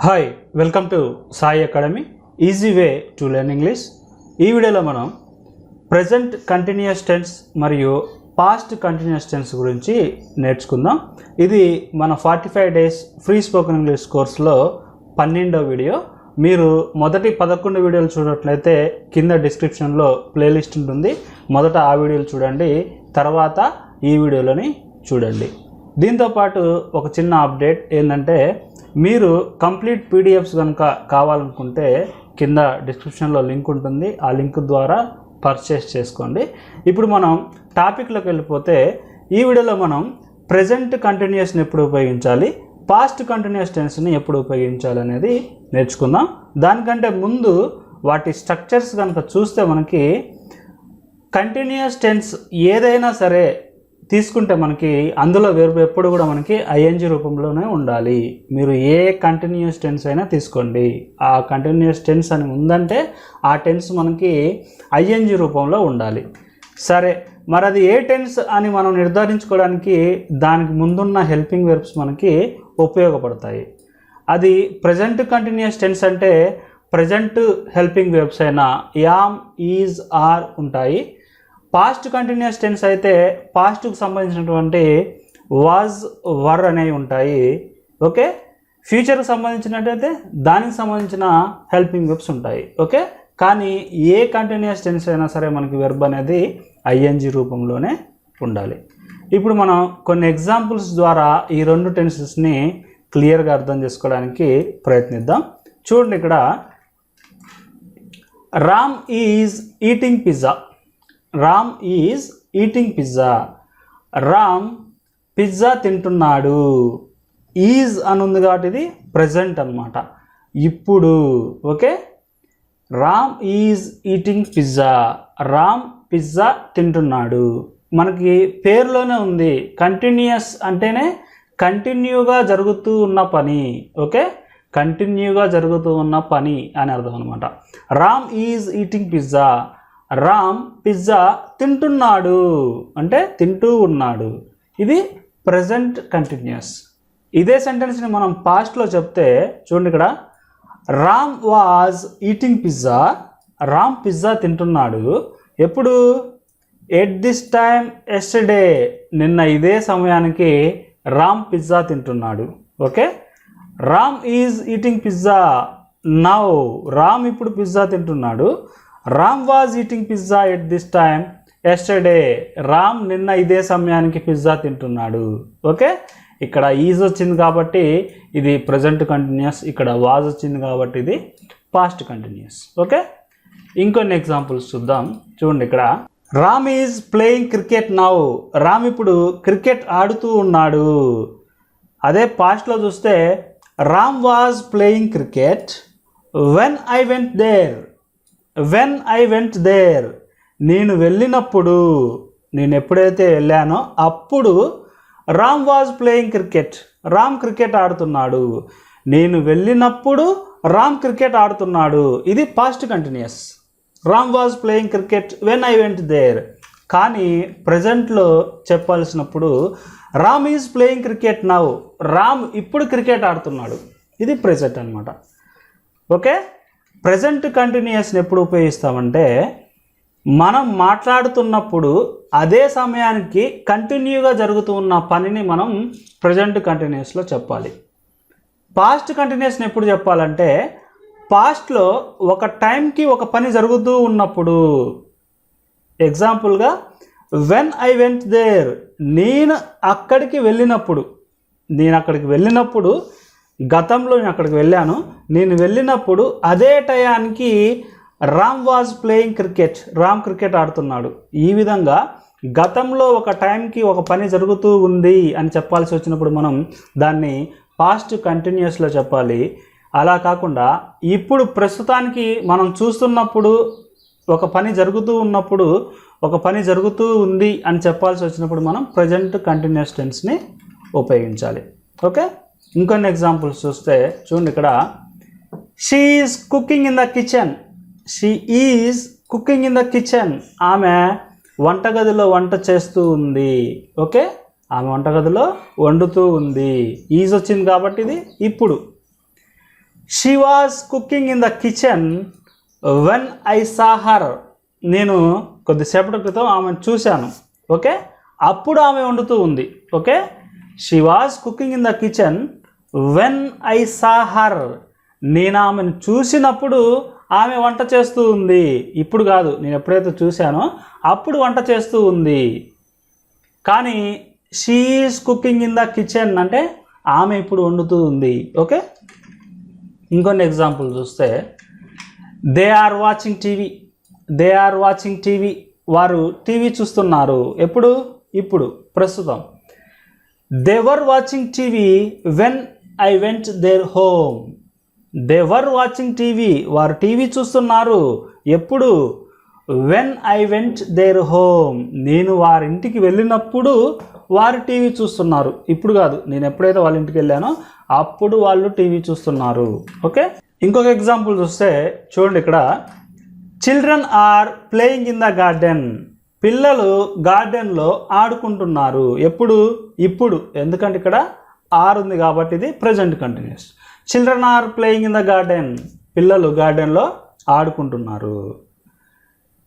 Hi welcome to Sai academy easy way to learn English. ఈ వీడియోలో మనం ప్రెజెంట్ కంటిన్యూస్ టెన్స్ మరియు పాస్ట్ కంటిన్యూస్ టెన్స్ గురించి నేర్చుకుందాం. ఇది మన 45 డేస్ ఫ్రీ స్పోకెన్ ఇంగ్లీష్ కోర్సులో 12వ వీడియో. మీరు మొదటి 11 వీడియోలు చూడట్లయితే కింద డిస్క్రిప్షన్లో ప్లేలిస్ట్ ఉంటుంది. మొదట ఆ వీడియోలు చూడండి, తర్వాత ఈ వీడియోలోని చూడండి. దీంతోపాటు ఒక చిన్న అప్డేట్ ఏంటంటే, మీరు కంప్లీట్ పీడిఎఫ్స్ కనుక కావాలనుకుంటే కింద డిస్క్రిప్షన్లో లింక్ ఉంటుంది. ఆ లింక్ ద్వారా పర్చేస్ చేసుకోండి. ఇప్పుడు మనం టాపిక్లోకి వెళ్ళిపోతే, ఈ వీడియోలో మనం ప్రెజెంట్ కంటిన్యూస్ని ఎప్పుడు ఉపయోగించాలి, పాస్ట్ కంటిన్యూస్ టెన్స్ని ఎప్పుడు ఉపయోగించాలి అనేది నేర్చుకుందాం. దానికంటే ముందు వాటి స్ట్రక్చర్స్ కనుక చూస్తే మనకి కంటిన్యూస్ టెన్స్ ఏదైనా సరే తీసుకుంటే మనకి అందులో వెర్బ్ ఎప్పుడు కూడా మనకి ఐఎన్జీ రూపంలోనే ఉండాలి. మీరు ఏ కంటిన్యూస్ టెన్స్ అయినా తీసుకోండి, ఆ కంటిన్యూస్ టెన్స్ అని ఉందంటే ఆ టెన్స్ మనకి ఐఎన్జీ రూపంలో ఉండాలి. సరే, మరి అది ఏ టెన్స్ అని మనం నిర్ధారించుకోవడానికి దానికి ముందున్న హెల్పింగ్ వెర్బ్స్ మనకి ఉపయోగపడతాయి. అది ప్రజెంట్ కంటిన్యూస్ టెన్స్ అంటే ప్రజెంట్ హెల్పింగ్ వెర్బ్స్ అయినా యామ్, ఈజ్, ఆర్ ఉంటాయి. పాస్ట్ కంటిన్యూస్ టెన్స్ అయితే పాస్ట్కు సంబంధించినటువంటి వాజ్, వర్ అనేవి ఉంటాయి. ఓకే, ఫ్యూచర్కి సంబంధించినట్టయితే దానికి సంబంధించిన హెల్పింగ్ వెర్బ్స్ ఉంటాయి. ఓకే, కానీ ఏ కంటిన్యూస్ టెన్స్ అయినా సరే మనకి వెర్బ్ అనేది ఐఎన్జీ రూపంలోనే ఉండాలి. ఇప్పుడు మనం కొన్ని ఎగ్జాంపుల్స్ ద్వారా ఈ రెండు టెన్సెస్ని క్లియర్గా అర్థం చేసుకోవడానికి ప్రయత్నిద్దాం. చూడండి, ఇక్కడ Ram is eating pizza. Ram is eating pizza. Ram pizza తింటున్నాడు. ఈజ్ అని ఉంది కాబట్టి ఇది ప్రజెంట్ అన్నమాట, ఇప్పుడు. Okay, Ram is eating pizza. Ram pizza తింటున్నాడు. మనకి పేరులోనే ఉంది, కంటిన్యూస్ అంటేనే కంటిన్యూగా జరుగుతూ ఉన్న పని. ఓకే, కంటిన్యూగా జరుగుతూ ఉన్న పని అని అర్థం అనమాట. Ram is eating pizza. Ram pizza తింటున్నాడు అంటే తింటూ ఉన్నాడు. ఇది ప్రజెంట్ కంటిన్యూస్. ఇదే సెంటెన్స్ని మనం పాస్ట్లో చెప్తే చూడండి, ఇక్కడ Ram was eating pizza. Ram pizza తింటున్నాడు. ఎప్పుడు? At this time yesterday. నిన్న ఇదే సమయానికి రామ్ పిజ్జా తింటున్నాడు. Okay, Ram is eating pizza now. Ram ఇప్పుడు పిజ్జా తింటున్నాడు. Ram was eating pizza at this time yesterday. Ram నిన్న ఇదే సమయానికి పిజ్జా తింటున్నాడు. ఓకే, ఇక్కడ ఈజ్ వచ్చింది కాబట్టి ఇది ప్రజెంట్ కంటిన్యూస్, ఇక్కడ వాజ్ వచ్చింది కాబట్టి ఇది పాస్ట్ కంటిన్యూస్. ఓకే, ఇంకొన్ని ఎగ్జాంపుల్స్ చూద్దాం. చూడండి, ఇక్కడ Ram is playing cricket now. Ram ఇప్పుడు క్రికెట్ ఆడుతూ ఉన్నాడు. అదే పాస్ట్లో చూస్తే Ram was playing cricket when I went there. When I went there, నేను వెళ్ళినప్పుడు, నేను ఎప్పుడైతే వెళ్ళానో అప్పుడు Ram was playing cricket. Ram cricket ఆడుతున్నాడు. నేను వెళ్ళినప్పుడు రామ్ క్రికెట్ ఆడుతున్నాడు. ఇది past continuous. Ram was playing cricket when I went there. కానీ ప్రజెంట్లో చెప్పాల్సినప్పుడు Ram is playing cricket now. Ram ఇప్పుడు క్రికెట్ ఆడుతున్నాడు. ఇది ప్రెజెంట్ అనమాట. ఓకే, ప్రజెంట్ కంటిన్యూస్ని ఎప్పుడు ఉపయోగిస్తామంటే మనం మాట్లాడుతున్నప్పుడు అదే సమయానికి కంటిన్యూగా జరుగుతూ ఉన్న పనిని మనం ప్రజెంట్ కంటిన్యూస్లో చెప్పాలి. పాస్ట్ కంటిన్యూస్ని ఎప్పుడు చెప్పాలంటే పాస్ట్లో ఒక టైంకి ఒక పని జరుగుతూ ఉన్నప్పుడు. ఎగ్జాంపుల్గా వెన్ ఐ వెంట్ దేర్, నేను అక్కడికి వెళ్ళినప్పుడు. నేను అక్కడికి వెళ్ళినప్పుడు, గతంలో నేను అక్కడికి వెళ్ళాను. నేను వెళ్ళినప్పుడు అదే టయానికి Ram was playing cricket. Ram cricket ఆడుతున్నాడు. ఈ విధంగా గతంలో ఒక టైంకి ఒక పని జరుగుతూ ఉంది అని చెప్పాల్సి వచ్చినప్పుడు మనం దాన్ని పాస్ట్ కంటిన్యూస్లో చెప్పాలి. అలా కాకుండా ఇప్పుడు ప్రస్తుతానికి మనం చూస్తున్నప్పుడు ఒక పని జరుగుతూ ఉన్నప్పుడు ఒక పని జరుగుతూ ఉంది అని చెప్పాల్సి వచ్చినప్పుడు మనం ప్రజెంట్ కంటిన్యూస్ టెన్స్ని ఉపయోగించాలి. ఓకే, ఇంకొన్ని ఎగ్జాంపుల్స్ చూస్తే చూడండి, ఇక్కడ she is cooking in the kitchen. She is cooking in the kitchen. ఆమె వంటగదిలో వంట చేస్తూ ఉంది. ఓకే, ఆమె వంటగదిలో వండుతూ ఉంది. ఈజ్ వచ్చింది కాబట్టి ఇది ఇప్పుడు. She was cooking in the kitchen when I saw her. నేను కొద్దిసేపటి క్రితం ఆమెను చూశాను. ఓకే, అప్పుడు ఆమె వండుతూ ఉంది. Okay, she was cooking in the kitchen when I saw her. నేను ఆమెను చూసినప్పుడు ఆమె వంట చేస్తూ ఉంది. ఇప్పుడు కాదు, నేను ఎప్పుడైతే చూశానో అప్పుడు వంట చేస్తూ ఉంది. కానీ she is cooking in the kitchen అంటే ఆమె ఇప్పుడు వండుతూ ఉంది. ఓకే, ఇంకొన్ని ఎగ్జాంపుల్ చూస్తే they are watching TV. They are watching TV. వారు టీవీ చూస్తున్నారు. ఎప్పుడు? ఇప్పుడు, ప్రస్తుతం. They were watching TV when I went there home. They were watching TV. వారు టీవీ చూస్తున్నారు. ఎప్పుడు? When I went there home. నేను వారి ఇంటికి వెళ్ళినప్పుడు వారు టీవీ చూస్తున్నారు. ఇప్పుడు కాదు, నేను ఎప్పుడైతే వాళ్ళ ఇంటికి వెళ్ళానో అప్పుడు వాళ్ళు టీవీ చూస్తున్నారు. ఓకే, ఇంకొక ఎగ్జాంపుల్ చూస్తే చూడండి, ఇక్కడ children are playing in the garden. పిల్లలు గార్డెన్లో ఆడుకుంటున్నారు. ఎప్పుడు? ఇప్పుడు. ఎందుకంటే ఇక్కడ ఆర్ ఉంది కాబట్టి ఇది present continuous. Children are playing in the garden. పిల్లలు గార్డెన్లో ఆడుకుంటున్నారు.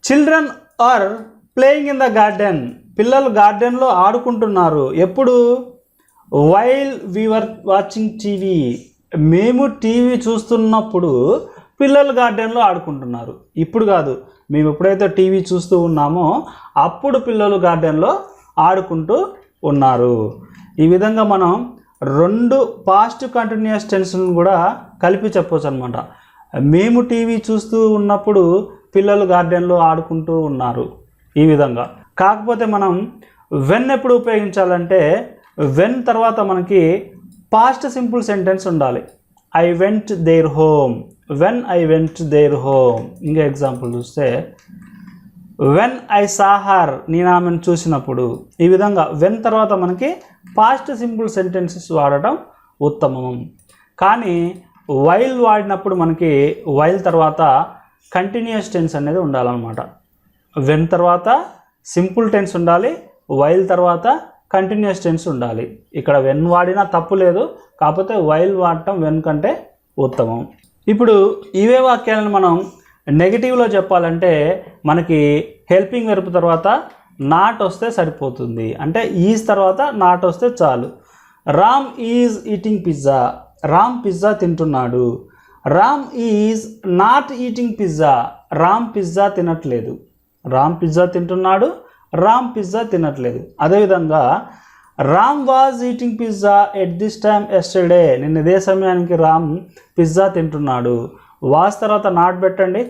Children are playing in the garden. పిల్లలు గార్డెన్లో ఆడుకుంటున్నారు. ఎప్పుడు? While we were watching TV. మేము టీవీ చూస్తున్నప్పుడు పిల్లలు గార్డెన్లో ఆడుకుంటున్నారు. ఇప్పుడు కాదు, మేము ఎప్పుడైతే టీవీ చూస్తూ ఉన్నామో అప్పుడు పిల్లలు గార్డెన్లో ఆడుకుంటూ ఉన్నారు. ఈ విధంగా మనం రెండు పాస్ట్ కంటిన్యూస్ టెన్స్ను కూడా కలిపి చెప్పవచ్చు అనమాట. మేము టీవీ చూస్తూ ఉన్నప్పుడు పిల్లలు గార్డెన్లో ఆడుకుంటూ ఉన్నారు. ఈ విధంగా. కాకపోతే మనం వెన్ ఎప్పుడు ఉపయోగించాలంటే వెన్ తర్వాత మనకి పాస్ట్ సింపుల్ సెంటెన్స్ ఉండాలి. I went there home. When I went there home. ఇంకా ఎగ్జాంపుల్ చూస్తే వెన్ ఐ సా హర్. నేను ఆమెను చూసినప్పుడు. ఈ విధంగా వెన్ తర్వాత మనకి పాస్ట్ సింపుల్ సెంటెన్సెస్ వాడటం ఉత్తమం. కానీ వైల్ వాడినప్పుడు మనకి వైల్ తర్వాత కంటిన్యూస్ టెన్స్ అనేది ఉండాలన్నమాట. వెన్ తర్వాత సింపుల్ టెన్స్ ఉండాలి, వైల్ తర్వాత కంటిన్యూస్ టెన్స్ ఉండాలి. ఇక్కడ వెన్ వాడినా తప్పు లేదు, కాకపోతే వైల్ వాడటం వెన్ కంటే ఉత్తమం. ఇప్పుడు ఇవే వాక్యాలను మనం నెగిటివ్లో చెప్పాలంటే మనకి హెల్పింగ్ వెర్బ్ తర్వాత నాట్ వస్తే సరిపోతుంది. అంటే ఈజ్ తర్వాత నాట్ వస్తే చాలు. Ram is eating pizza. Ram pizza తింటున్నాడు. Ram is not eating pizza. Ram pizza తినట్లేదు. రామ్ పిజ్జా తింటున్నాడు. రామ్ పిజ్జా తినట్లేదు. అదేవిధంగా Ram was eating pizza at this time yesterday. నిన్న ఇదే సమయానికి రామ్ పిజ్జా తింటున్నాడు. వాజ్ తర్వాత నాట్ పెట్టండి.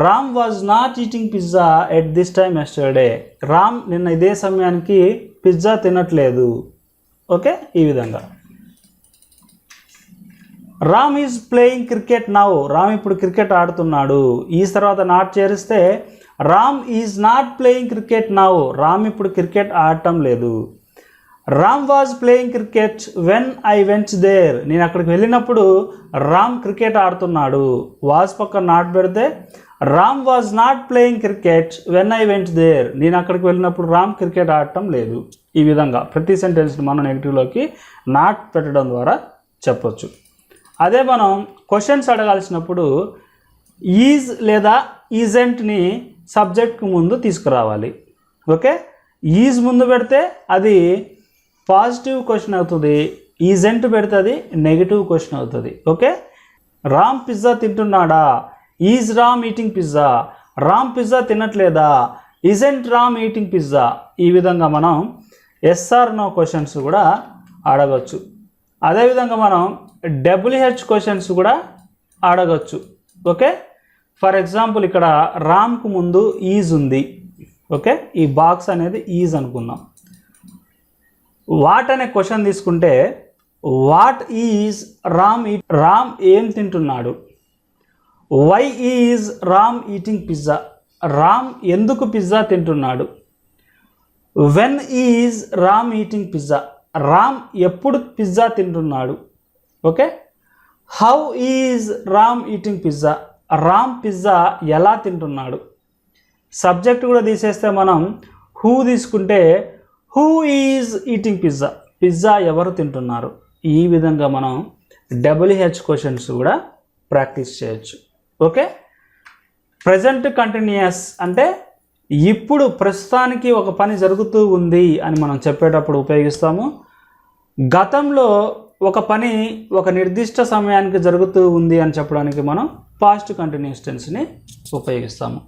Ram was not eating pizza at this time yesterday. Ram నిన్న ఇదే సమయానికి పిజ్జా తినట్లేదు. ఓకే, ఈ విధంగా. Ram is playing cricket now. Ram ఇప్పుడు క్రికెట్ ఆడుతున్నాడు. ఈ తర్వాత నాట్ చేరిస్తే Ram is not playing cricket now. Ram ఇప్పుడు క్రికెట్ ఆడటం లేదు. Ram was playing cricket when I went there. నేను అక్కడికి వెళ్ళినప్పుడు రామ్ క్రికెట్ ఆడుతున్నాడు. వాజ్ పక్కన నాట్ పెడితే Ram was not playing cricket when I went there. నేను అక్కడికి వెళ్ళినప్పుడు రామ్ క్రికెట్ ఆడటం లేదు. ఈ విధంగా ప్రతి సెంటెన్స్ని మనం నెగిటివ్లోకి నాట్ పెట్టడం ద్వారా చెప్పొచ్చు. అదే మనం క్వశ్చన్స్ అడగాల్సినప్పుడు ఈజ్ లేదా ఈజెంట్ని సబ్జెక్ట్కి ముందు తీసుకురావాలి. ఓకే, ఈజ్ ముందు పెడితే అది పాజిటివ్ క్వశ్చన్ అవుతుంది. ఈజెంట్ పెడితే అది నెగిటివ్ క్వశ్చన్ అవుతుంది. ఓకే, రామ్ పిజ్జా తింటున్నాడా? Is Ram eating pizza. Ram pizza తినట్లేదా? Isn't Ram eating pizza. ఈ విధంగా మనం ఎస్ ఆర్ నో క్వశ్చన్స్ కూడా అడగచ్చు. అదేవిధంగా మనం WH క్వశ్చన్స్ కూడా అడగచ్చు. ఓకే, ఫర్ ఎగ్జాంపుల్ ఇక్కడ రామ్కు ముందు ఈజ్ ఉంది. ఓకే, ఈ బాక్స్ అనేది ఈజ్ అనుకుందాం. వాట్ అనే క్వశ్చన్ తీసుకుంటే వాట్ ఈజ్ రామ్ రామ్ ఏం తింటున్నాడు? Why is Ram eating pizza. Ram ఎందుకు పిజ్జా తింటున్నాడు? When is Ram eating pizza. Ram ఎప్పుడు పిజ్జా తింటున్నాడు? Okay, how is Ram eating pizza. Ram pizza ఎలా తింటున్నాడు? సబ్జెక్ట్ కూడా తీసేస్తే మనం హూ తీసుకుంటే who is eating pizza. Pizza ఎవరు తింటున్నారు? ఈ విధంగా మనం WH క్వశ్చన్స్ కూడా ప్రాక్టీస్ చేయొచ్చు. ఓకే, ప్రజెంట్ కంటిన్యూయస్ అంటే ఇప్పుడు ప్రస్తుతానికి ఒక పని జరుగుతూ ఉంది అని మనం చెప్పేటప్పుడు ఉపయోగిస్తాము. గతంలో ఒక పని ఒక నిర్దిష్ట సమయానికి జరుగుతూ ఉంది అని చెప్పడానికి మనం పాస్ట్ కంటిన్యూస్ టెన్స్ని ఉపయోగిస్తాము.